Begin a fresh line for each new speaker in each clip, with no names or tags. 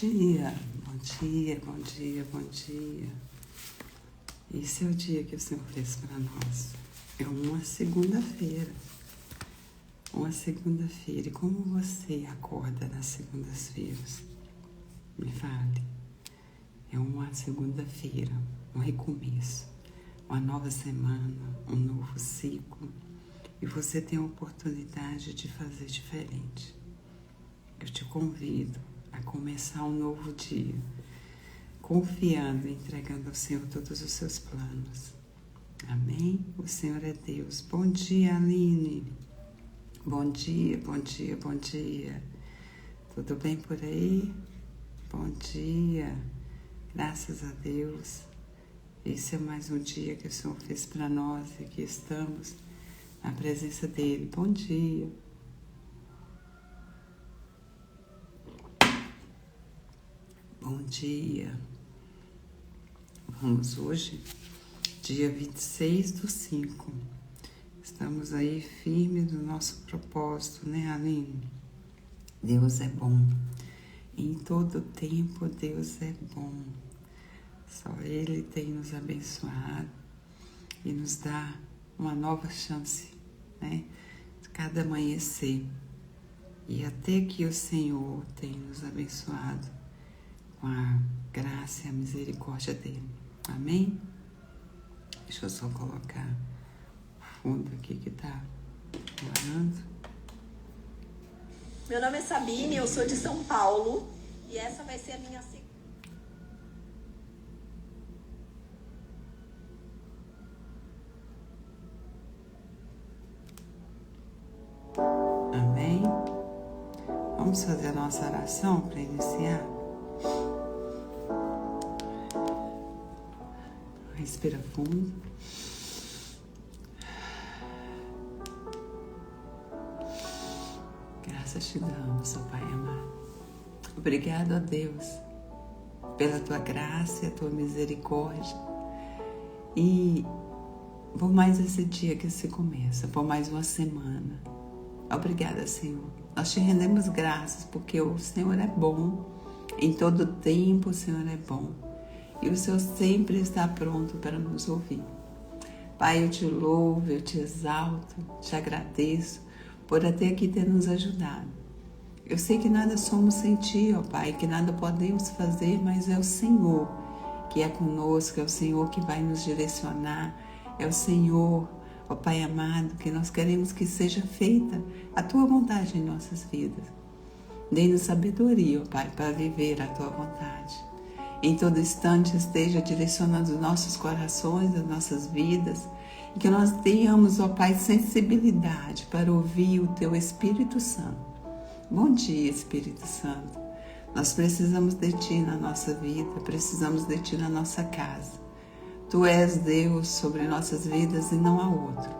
dia, bom dia, bom dia, bom dia. Esse é o dia que o Senhor fez para nós. É uma segunda-feira. Uma segunda-feira. E como você acorda nas segundas-feiras? Me fale. É uma segunda-feira, um recomeço, uma nova semana, um novo ciclo. E você tem a oportunidade de fazer diferente. Eu te convido a começar um novo dia, confiando e entregando ao Senhor todos os seus planos. Amém? O Senhor é Deus. Bom dia, Aline. Bom dia, bom dia, bom dia. Tudo bem por aí? Bom dia. Graças a Deus. Esse é mais um dia que o Senhor fez para nós e que estamos na presença dele. Bom dia. Bom dia. Vamos hoje, dia 26/5. Estamos aí firmes no nosso propósito, né, Aline? Deus é bom. Em todo tempo, Deus é bom. Só Ele tem nos abençoado e nos dá uma nova chance, né? Cada amanhecer. E até que o Senhor tem nos abençoado com a graça e a misericórdia dele. Amém? Deixa eu só colocar o fundo aqui que tá orando.
Meu nome é Sabine, eu sou de São Paulo e essa vai ser a minha segunda.
Amém? Vamos fazer a nossa oração para iniciar? Respira fundo. Graças te damos, ó Pai amado. Obrigado a Deus pela tua graça e a tua misericórdia. E por mais esse dia que se começa, por mais uma semana. Obrigada, Senhor. Nós te rendemos graças porque o Senhor é bom. Em todo tempo o Senhor é bom. E o Senhor sempre está pronto para nos ouvir. Pai, eu te louvo, eu te exalto, te agradeço por até aqui ter nos ajudado. Eu sei que nada somos sem Ti, ó Pai, que nada podemos fazer, mas é o Senhor que é conosco, é o Senhor que vai nos direcionar, é o Senhor, ó Pai amado, que nós queremos que seja feita a Tua vontade em nossas vidas. Dê-nos sabedoria, ó Pai, para viver a Tua vontade. Em todo instante esteja direcionando os nossos corações, as nossas vidas, e que nós tenhamos, ó Pai, sensibilidade para ouvir o Teu Espírito Santo. Bom dia, Espírito Santo. Nós precisamos de Ti na nossa vida, precisamos de Ti na nossa casa. Tu és Deus sobre nossas vidas e não há outro.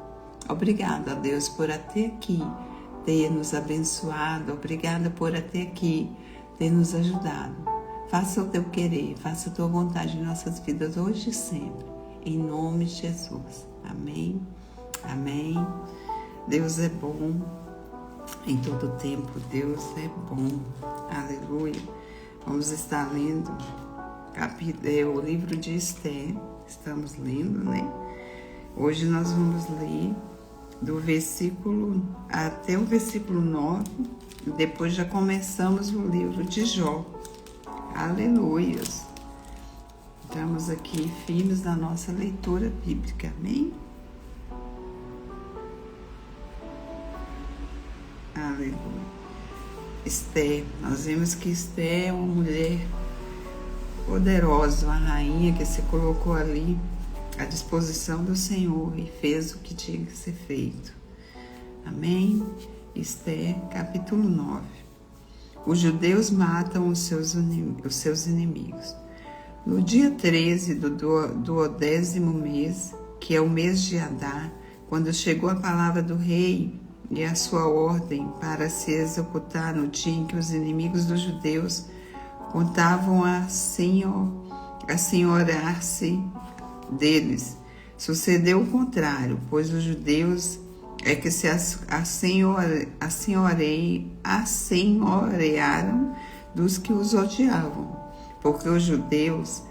Obrigada, Deus, por até aqui ter nos abençoado. Obrigada por até aqui ter nos ajudado. Faça o Teu querer, faça a Tua vontade em nossas vidas hoje e sempre. Em nome de Jesus. Amém. Amém. Deus é bom. Em todo tempo, Deus é bom. Aleluia. Vamos estar lendo o livro de Esther. Estamos lendo, né? Hoje nós vamos ler do versículo até o versículo 9. E depois já começamos o livro de Jó. Aleluia. Estamos aqui firmes na nossa leitura bíblica. Amém? Aleluia. Esther, nós vemos que Esther é uma mulher poderosa, uma rainha que se colocou ali à disposição do Senhor e fez o que tinha que ser feito. Amém? Esther, capítulo 9. Os judeus matam os seus inimigos. No dia 13 do 10º mês, que é o mês de Adar, quando chegou a palavra do rei e a sua ordem para se executar no dia em que os inimigos dos judeus contavam a senhorar-se deles, sucedeu o contrário, pois os judeus é que se assenhorearam dos que os odiavam, porque os judeus,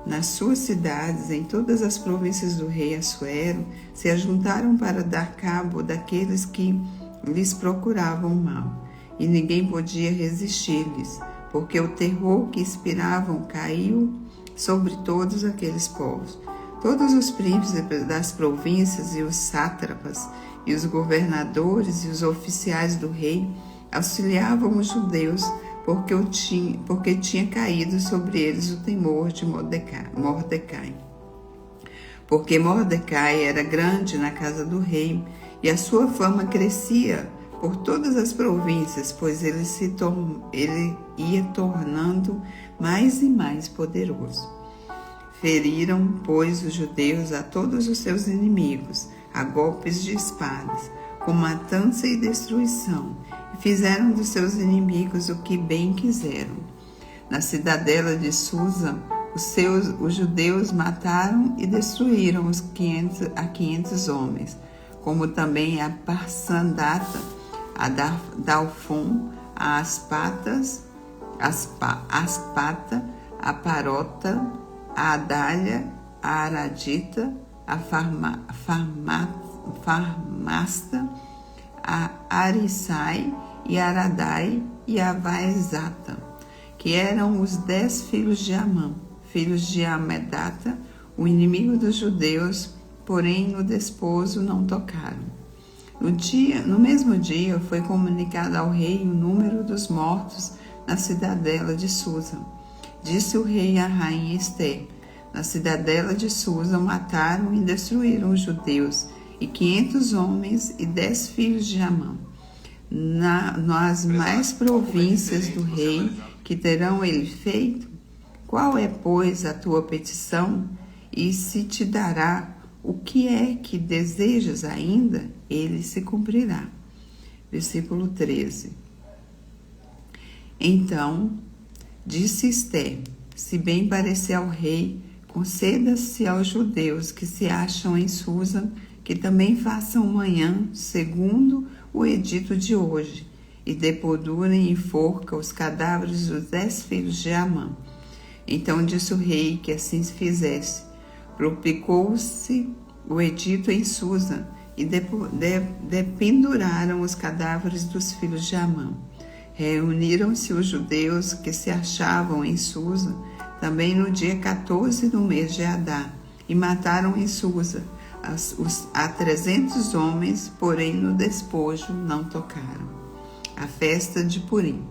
nas suas cidades, em todas as províncias do rei Assuero, se ajuntaram para dar cabo daqueles que lhes procuravam mal, e ninguém podia resistir-lhes, porque o terror que inspiravam caiu sobre todos aqueles povos. Todos os príncipes das províncias e os sátrapas, e os governadores e os oficiais do rei auxiliavam os judeus, porque tinha caído sobre eles o temor de Mordecai. Porque Mordecai era grande na casa do rei, e a sua fama crescia por todas as províncias, pois ele ia tornando mais e mais poderoso. Feriram, pois, os judeus a todos os seus inimigos, a golpes de espadas, com matança e destruição, e fizeram dos seus inimigos o que bem quiseram. Na cidadela de Susa, os judeus mataram e destruíram a 500 homens, como também a Parsandata, a Dalfon, a Aspata, a Parota, a Adália, a Aradita, a Farmasta, a Arisai e a Aradai e a Vaezata, que eram os 10 filhos de Amã, filhos de Amedata, o inimigo dos judeus, porém no desposo não tocaram. No mesmo dia foi comunicado ao rei o número dos mortos na cidadela de Susa. Disse o rei à rainha Ester: na cidadela de Susa mataram e destruíram os judeus, e 500 homens e 10 filhos de Amã. Nas mais províncias do rei, que terão ele feito? Qual é, pois, a tua petição? E se te dará o que é que desejas ainda, ele se cumprirá. Versículo 13. Então, disse Ester: se bem parecer ao rei, conceda-se aos judeus que se acham em Susa, que também façam amanhã, segundo o edito de hoje, e depodurem em forca os cadáveres dos 10 filhos de Amã. Então disse o rei que assim se fizesse. Propicou-se o edito em Susa, e dependuraram os cadáveres dos filhos de Amã. Reuniram-se os judeus que se achavam em Susa, também no dia 14 do mês de Adar, e mataram em Susa a 300 homens, porém no despojo não tocaram. A festa de Purim.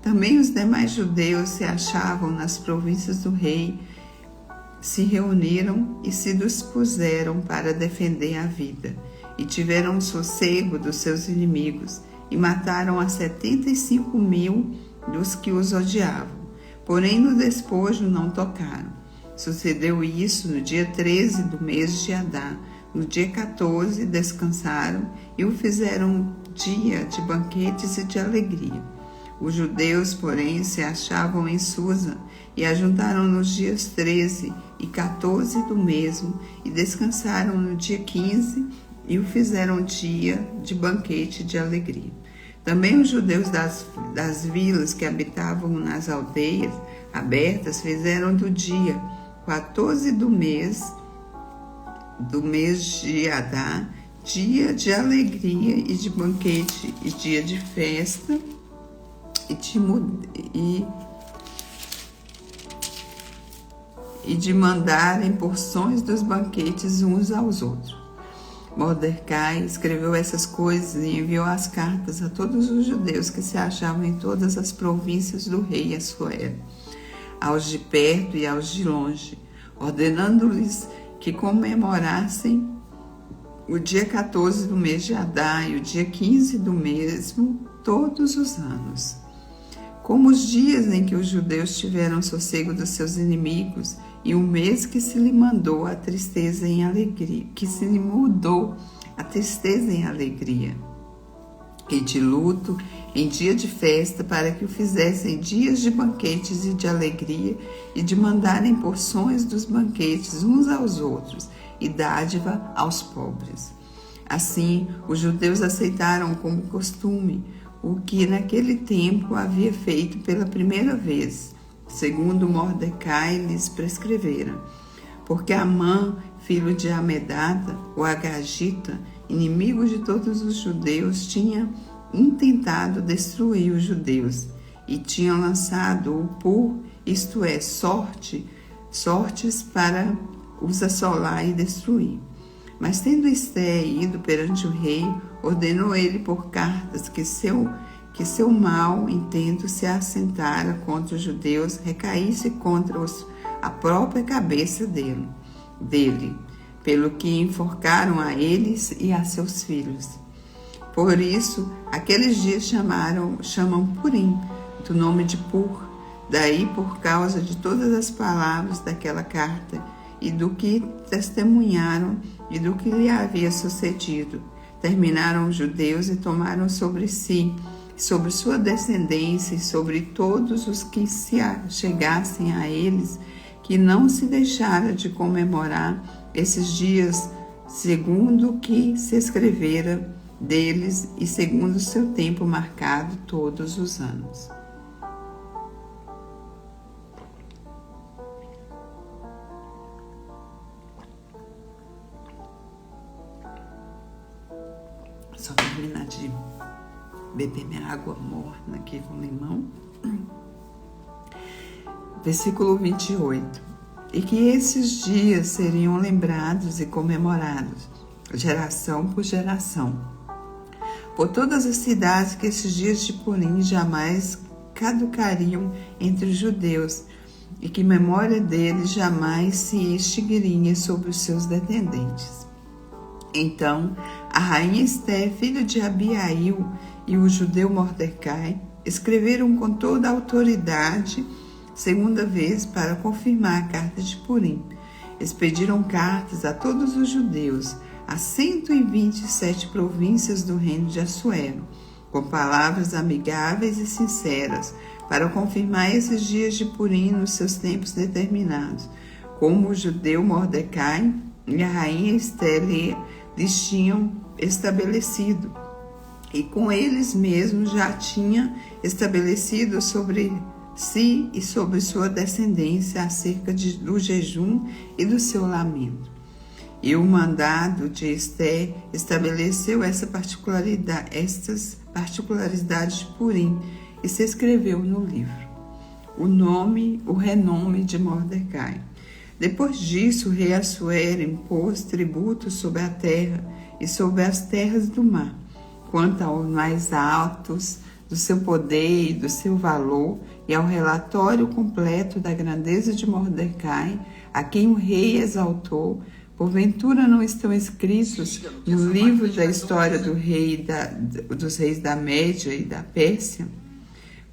Também os demais judeus se achavam nas províncias do rei, se reuniram e se dispuseram para defender a vida, e tiveram sossego dos seus inimigos, e mataram a 75.000 dos que os odiavam, porém no despojo não tocaram. Sucedeu isso no dia 13 do mês de Adar. No dia 14 descansaram e o fizeram dia de banquetes e de alegria. Os judeus, porém, se achavam em Susa e ajuntaram nos dias 13 e 14 do mesmo e descansaram no dia 15 e o fizeram dia de banquete e de alegria. Também os judeus das vilas que habitavam nas aldeias abertas fizeram do dia 14 do mês de Adar, dia de alegria e de banquete e dia de festa e de mandarem porções dos banquetes uns aos outros. Mordecai escreveu essas coisas e enviou as cartas a todos os judeus que se achavam em todas as províncias do rei Assuero, aos de perto e aos de longe, ordenando-lhes que comemorassem o dia 14 do mês de Adar e o dia 15 do mesmo todos os anos, como os dias em que os judeus tiveram sossego dos seus inimigos, e o mês que se lhe mandou a tristeza em alegria, que se lhe mudou a tristeza em alegria, e de luto em dia de festa, para que o fizessem dias de banquetes e de alegria, e de mandarem porções dos banquetes uns aos outros, e dádiva aos pobres. Assim, os judeus aceitaram como costume o que naquele tempo havia feito pela primeira vez, segundo Mordecai lhes prescrevera. Porque Amã, filho de Amedata, o Agagita, inimigo de todos os judeus, tinha intentado destruir os judeus e tinha lançado-o por, isto é, sortes para os assolar e destruir. Mas tendo Esté ido perante o rei, ordenou ele por cartas que seu mau intento se assentara contra os judeus recaísse contra a própria cabeça dele, pelo que enforcaram a eles e a seus filhos. Por isso, aqueles dias chamam Purim, do nome de Pur, daí por causa de todas as palavras daquela carta e do que testemunharam e do que lhe havia sucedido. Terminaram os judeus e tomaram sobre si, sobre sua descendência e sobre todos os que se chegassem a eles, que não se deixara de comemorar esses dias segundo o que se escrevera deles e segundo o seu tempo marcado todos os anos. Só terminar de beber minha água morna aqui com limão. Versículo 28. E que esses dias seriam lembrados e comemorados, geração por geração. Por todas as cidades que esses dias de Purim jamais caducariam entre os judeus, e que memória deles jamais se extinguiria sobre os seus descendentes. Então, a rainha Esté, filha de Abiail, e o judeu Mordecai escreveram com toda a autoridade, segunda vez, para confirmar a carta de Purim. Expediram cartas a todos os judeus, a 127 províncias do reino de Assuero, com palavras amigáveis e sinceras, para confirmar esses dias de Purim nos seus tempos determinados, como o judeu Mordecai e a rainha Esté lhes tinham estabelecido, e com eles mesmos já tinha estabelecido sobre si e sobre sua descendência acerca do jejum e do seu lamento. E o mandado de Esté estabeleceu estas particularidades de Purim e se escreveu no livro o renome de Mordecai. Depois disso, o rei Assuero impôs tributos sobre a terra e sobre as terras do mar, quanto aos mais altos do seu poder e do seu valor, e ao relatório completo da grandeza de Mordecai, a quem o rei exaltou. Porventura não estão escritos no livro da história dos reis da Média e da Pérsia?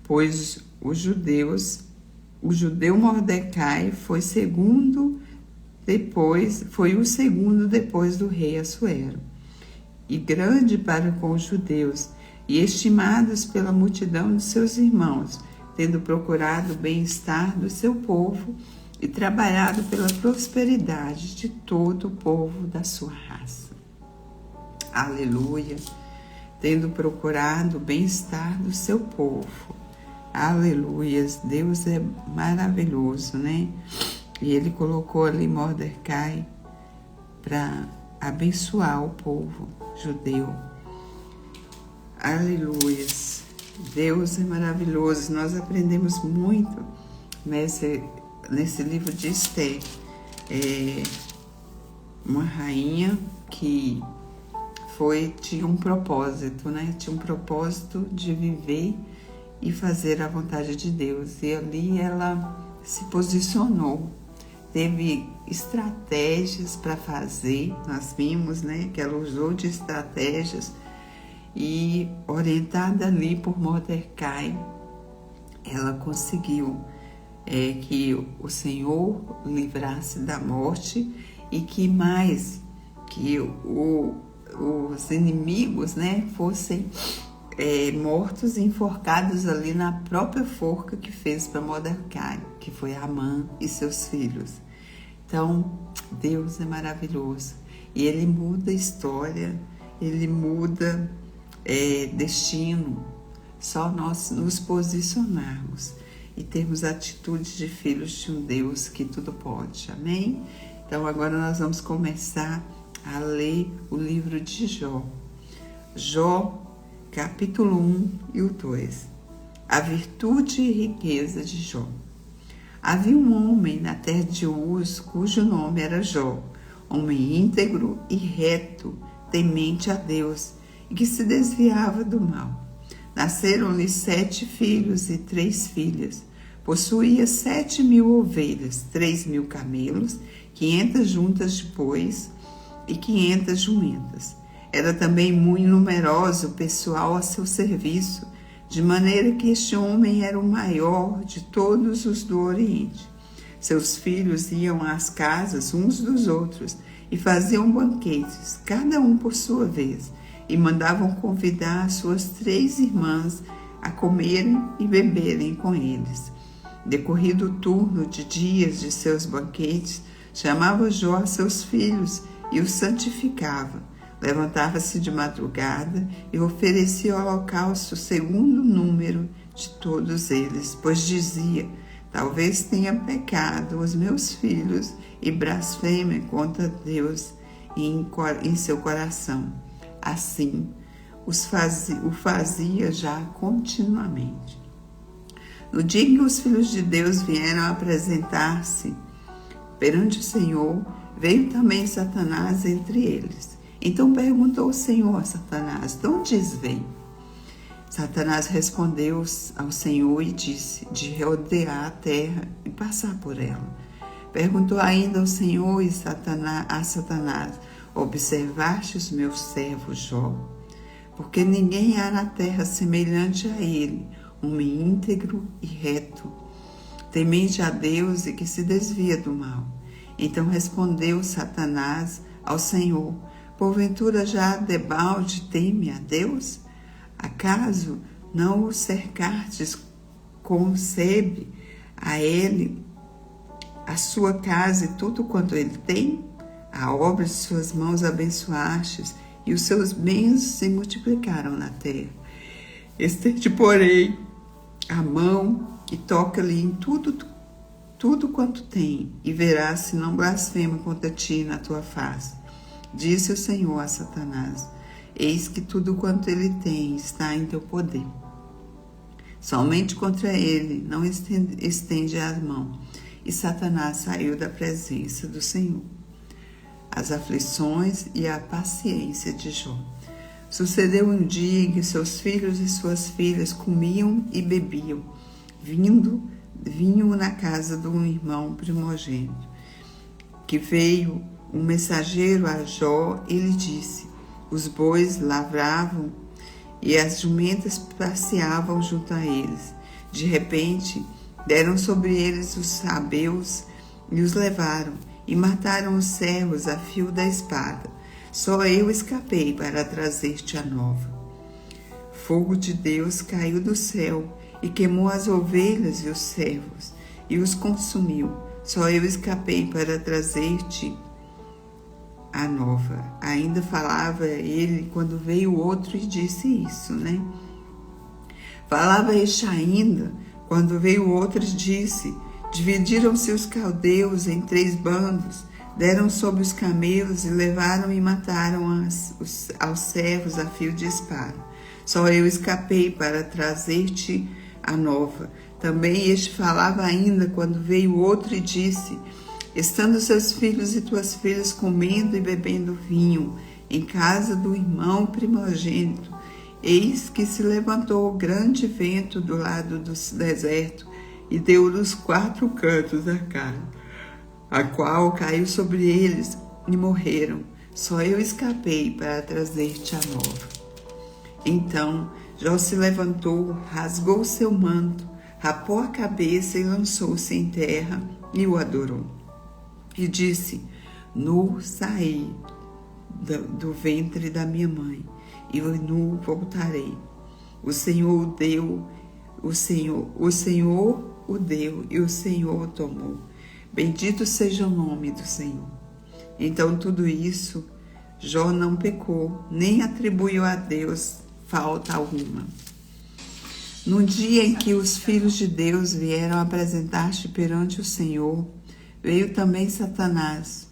Pois o judeu Mordecai foi o segundo depois do rei Assuero, e grande para com os judeus, e estimados pela multidão de seus irmãos, tendo procurado o bem-estar do seu povo e trabalhado pela prosperidade de todo o povo da sua raça. Aleluia! Tendo procurado o bem-estar do seu povo. Aleluias! Deus é maravilhoso, né? E ele colocou ali Mordecai para abençoar o povo judeu. Aleluias! Deus é maravilhoso. Nós aprendemos muito nesse livro de Esté. Uma rainha que tinha um propósito, né? Tinha um propósito de viver e fazer a vontade de Deus. E ali ela se posicionou, teve estratégias para fazer. Nós vimos, né, que ela usou de estratégias, e orientada ali por Mordecai, ela conseguiu que o Senhor livrasse da morte, e que os inimigos, né, fossem mortos e enforcados ali na própria forca que fez para Mordecai, que foi Amã e seus filhos. Então, Deus é maravilhoso, e Ele muda a história, Ele muda destino. Só nós nos posicionarmos e termos atitudes de filhos de um Deus que tudo pode. Amém? Então agora nós vamos começar a ler o livro de Jó. Jó, capítulo 1 e o 2. A virtude e riqueza de Jó. Havia um homem na terra de Uz, cujo nome era Jó, homem íntegro e reto, temente a Deus, e que se desviava do mal. Nasceram-lhe 7 filhos e 3 filhas. Possuía 7.000 ovelhas, 3.000 camelos, 500 juntas de bois e 500 jumentas. Era também muito numeroso o pessoal a seu serviço, de maneira que este homem era o maior de todos os do Oriente. Seus filhos iam às casas uns dos outros e faziam banquetes, cada um por sua vez, e mandavam convidar suas 3 irmãs a comerem e beberem com eles. Decorrido o turno de dias de seus banquetes, chamava Jó a seus filhos e os santificava. Levantava-se de madrugada e oferecia o holocausto segundo o número de todos eles, pois dizia: talvez tenha pecado os meus filhos e blasfêmia contra Deus em seu coração. Assim, o fazia já continuamente. No dia em que os filhos de Deus vieram apresentar-se perante o Senhor, veio também Satanás entre eles. Então perguntou o Senhor a Satanás: de onde vem? Satanás respondeu ao Senhor e disse: de rodear a terra e passar por ela. Perguntou ainda ao Senhor a Satanás: observaste os meus servos Jó? Porque ninguém há na terra semelhante a ele, homem íntegro e reto, temente a Deus e que se desvia do mal. Então respondeu Satanás ao Senhor: porventura já debalde teme a Deus? Acaso não o cercastes, concebe a ele a sua casa e tudo quanto ele tem? A obra de suas mãos abençoastes, e os seus bens se multiplicaram na terra. Estende, porém, a mão e toca-lhe em tudo quanto tem, e verás se não blasfema contra ti na tua face. Disse o Senhor a Satanás: eis que tudo quanto ele tem está em teu poder. Somente contra ele não estende a mão. E Satanás saiu da presença do Senhor. As aflições e a paciência de Jó. Sucedeu um dia em que seus filhos e suas filhas comiam e bebiam, vinho na casa de um irmão primogênito, que veio um mensageiro a Jó e lhe disse: os bois lavravam e as jumentas passeavam junto a eles. De repente, deram sobre eles os sabeus e os levaram, e mataram os servos a fio da espada. Só eu escapei para trazer-te a nova. Fogo de Deus caiu do céu e queimou as ovelhas e os servos, e os consumiu. Só eu escapei para trazer-te a nova. Ainda falava ele quando veio outro e disse isso, né? Falava este ainda quando veio outro e disse: dividiram-se os caldeus em 3 bandos, deram sobre os camelos e levaram e mataram aos servos a fio de espada. Só eu escapei para trazer-te a nova. Também este falava ainda quando veio outro e disse: estando seus filhos e tuas filhas comendo e bebendo vinho em casa do irmão primogênito, eis que se levantou grande vento do lado do deserto e deu nos 4 cantos da casa, a qual caiu sobre eles e morreram. Só eu escapei para trazer-te a nova. Então Jó se levantou, rasgou seu manto, rapou a cabeça e lançou-se em terra e o adorou. E disse: nu saí do ventre da minha mãe, e nu voltarei. O Senhor o deu, o Senhor o deu e o Senhor o tomou. Bendito seja o nome do Senhor. Então tudo isso, Jó não pecou, nem atribuiu a Deus falta alguma. No dia em que os filhos de Deus vieram apresentar-se perante o Senhor, veio também Satanás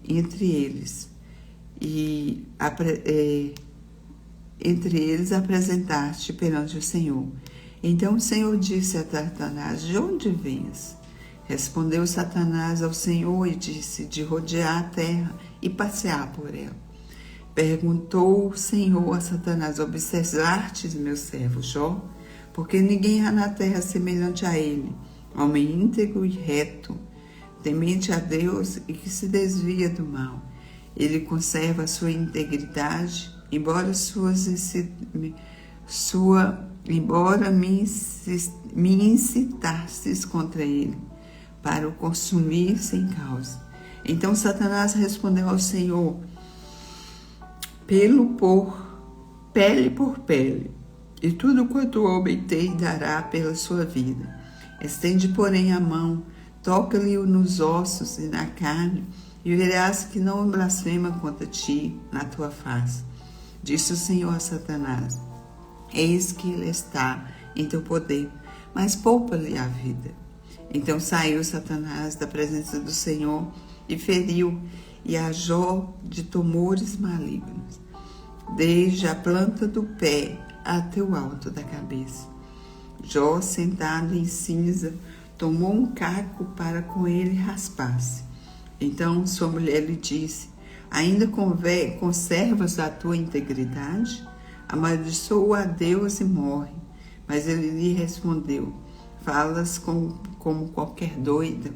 entre eles apresentar-te perante o Senhor. Então o Senhor disse a Satanás: de onde vens? Respondeu Satanás ao Senhor e disse: de rodear a terra e passear por ela. Perguntou o Senhor a Satanás: observaste meu servo Jó? Porque ninguém há na terra semelhante a ele, homem íntegro e reto, temente a Deus e que se desvia do mal. Ele conserva a sua integridade, embora me incitasses contra ele, para o consumir sem causa. Então Satanás respondeu ao Senhor: pele por pele, e tudo quanto o homem tem dará pela sua vida. Estende, porém, a mão, toca-lhe nos ossos e na carne, e verás que não blasfema contra ti na tua face. Disse o Senhor a Satanás: eis que ele está em teu poder, mas poupa-lhe a vida. Então saiu Satanás da presença do Senhor e feriu e a Jó de tumores malignos, desde a planta do pé até o alto da cabeça. Jó, sentado em cinza, tomou um caco para com ele raspar-se. Então sua mulher lhe disse: ainda conservas a tua integridade? Amaldiçoa a Deus e morre. Mas ele lhe respondeu: falas como qualquer doida.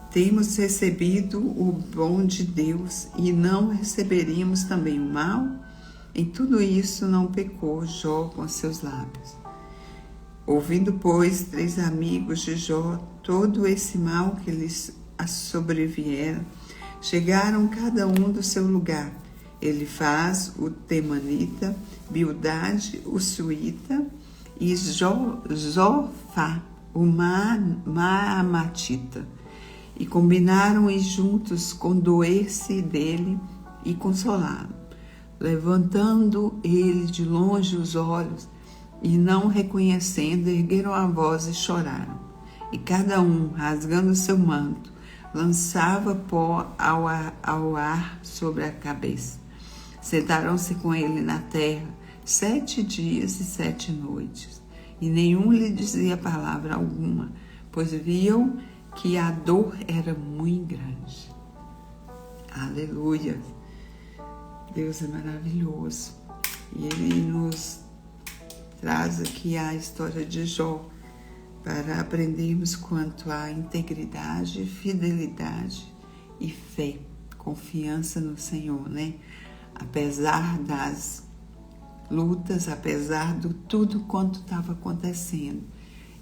Temos recebido o bom de Deus e não receberíamos também o mal? Em tudo isso não pecou Jó com seus lábios. Ouvindo, pois, 3 amigos de Jó todo esse mal que lhes sobreviera, chegaram cada um do seu lugar. Elifaz, o temanita, Bildade, o suíta, e Zofá, o maamatita. E combinaram juntos condoer-se dele e consolá-lo. Levantando ele de longe os olhos e não reconhecendo, ergueram a voz e choraram. E cada um, rasgando seu manto, lançava pó ao ar sobre a cabeça. Sentaram-se com ele na terra 7 dias e 7 noites, e nenhum lhe dizia palavra alguma, pois viam que a dor era muito grande. Aleluia! Deus é maravilhoso. E Ele nos traz aqui a história de Jó para aprendermos quanto à integridade, fidelidade e fé, confiança no Senhor, né? Apesar das lutas, apesar de tudo quanto estava acontecendo,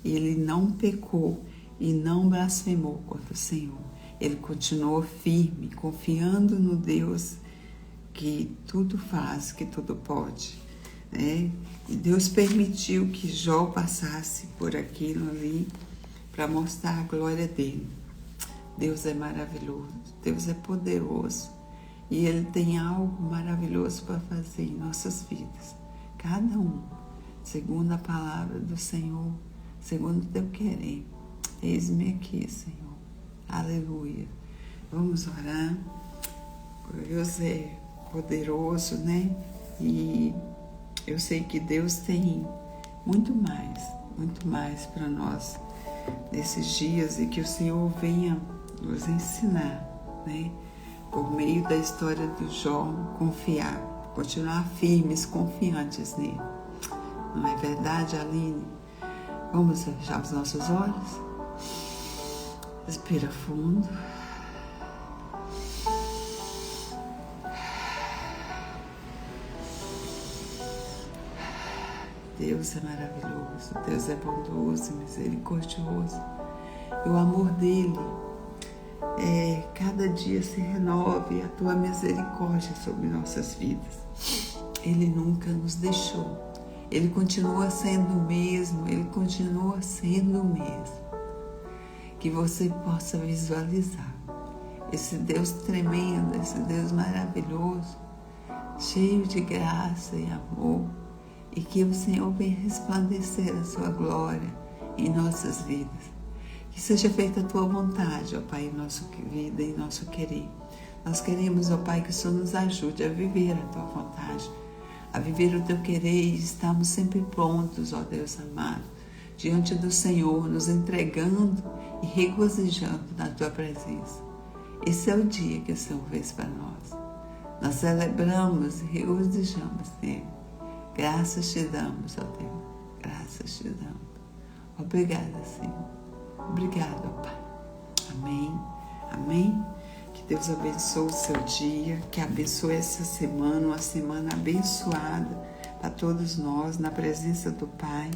ele não pecou e não blasfemou contra o Senhor. Ele continuou firme, confiando no Deus que tudo faz, que tudo pode, né? E Deus permitiu que Jó passasse por aquilo ali para mostrar a glória dele. Deus é maravilhoso, Deus é poderoso e Ele tem algo maravilhoso para fazer em nossas vidas. Cada um, segundo a palavra do Senhor, segundo o teu querer. Eis-me aqui, Senhor. Aleluia. Vamos orar. Deus é poderoso, né? E eu sei que Deus tem muito mais para nós nesses dias, e que o Senhor venha nos ensinar, né? Por meio da história do Jó, confiar, continuar firmes, confiantes nele. Não é verdade, Aline? Vamos fechar os nossos olhos? Respira fundo. Deus é maravilhoso, Deus é bondoso e misericordioso. E o amor dele cada dia se renove a tua misericórdia sobre nossas vidas. Ele nunca nos deixou. Ele continua sendo o mesmo, Ele continua sendo o mesmo. Que você possa visualizar esse Deus tremendo, esse Deus maravilhoso, cheio de graça e amor, e que o Senhor venha resplandecer a sua glória em nossas vidas. Que seja feita a tua vontade, ó Pai, em nossa vida, em nosso querer. Nós queremos, ó Pai, que o Senhor nos ajude a viver a tua vontade, a viver o teu querer, e estamos sempre prontos, ó Deus amado, diante do Senhor, nos entregando e regozijando na tua presença. Esse é o dia que o Senhor fez para nós. Nós celebramos e regozijamos nele. Graças te damos, ó Deus. Graças te damos. Obrigada, Senhor. Obrigada, ó Pai. Amém. Amém. Que Deus abençoe o seu dia. Que abençoe essa semana, uma semana abençoada para todos nós, na presença do Pai.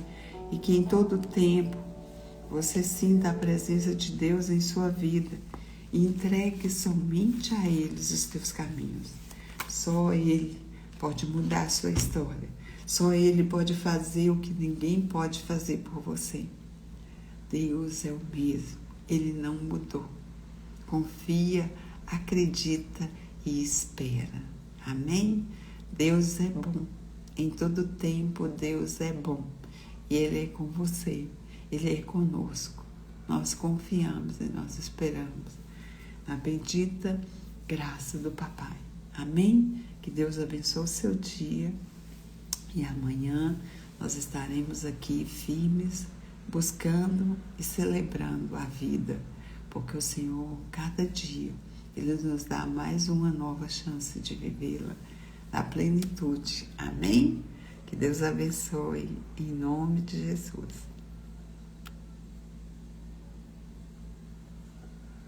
E que em todo tempo você sinta a presença de Deus em sua vida. E entregue somente a Ele os teus caminhos. Só Ele pode mudar a sua história. Só Ele pode fazer o que ninguém pode fazer por você. Deus é o mesmo. Ele não mudou. Confia, acredita e espera. Amém? Deus é bom. Em todo tempo, Deus é bom. E Ele é com você. Ele é conosco. Nós confiamos e nós esperamos na bendita graça do Papai. Amém? Que Deus abençoe o seu dia. E amanhã nós estaremos aqui firmes, buscando e celebrando a vida. Porque o Senhor, cada dia, Ele nos dá mais uma nova chance de vivê-la na plenitude. Amém? Que Deus abençoe, em nome de Jesus.